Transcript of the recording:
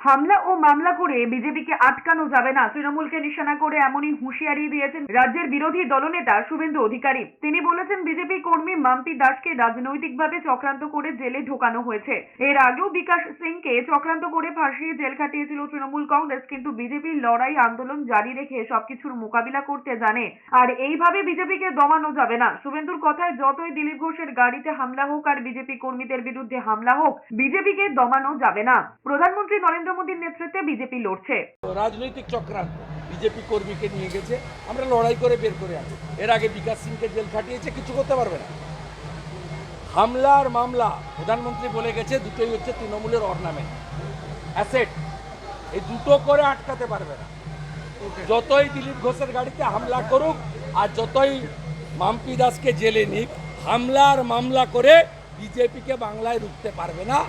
হামলা ও মামলা করে বিজেপিকে আটকানো যাবে না, তৃণমূলকে নিশানা করে এমনই হুঁশিয়ারি দিয়েছেন রাজ্যের বিরোধী দলনেতা শুভেন্দু অধিকারী। তিনি বলেছেন, বিজেপি কর্মী মাম্পি দাসকে রাজনৈতিকভাবে চক্রান্ত করে জেলে ঢোকানো হয়েছে। এর আগেও বিকাশ সিংকে চক্রান্ত করে ফাঁসিয়ে জেল খাটিয়েছিল তৃণমূল কংগ্রেস, কিন্তু বিজেপির লড়াই আন্দোলন জারি রেখে সবকিছুর মোকাবিলা করতে জানে, আর এইভাবে বিজেপিকে দমানো যাবে না। শুভেন্দুর কথায়, যতই দিলীপ ঘোষের গাড়িতে হামলা হোক আর বিজেপি কর্মীদের বিরুদ্ধে হামলা হোক, বিজেপিকে দমানো যাবে না। প্রধানমন্ত্রী নরেন্দ্র মোদীর নেতৃত্বে বিজেপি লড়ছে। রাজনৈতিক চক্রান্ত বিজেপি কর্মীকে নিয়ে গেছে, আমরা লড়াই করে বের করে আছি। এর আগে বিকাশ সিংকে জেল খাটিয়েছে, কিছু করতে পারবে না। হামলার মামলা প্রধানমন্ত্রী বলে গেছে, দুটোই হচ্ছে তৃণমূলের অর্নামেন্ট, অ্যাসেট। এই দুটো করে আটকাতে পারবে না। যতই দিলীপ ঘোষের গাড়িতে হামলা করুক আর যতই মাম্পি দাসকে জেলে নিক, হামলার মামলা করে বিজেপিকে বাংলায় রুখতে পারবে না।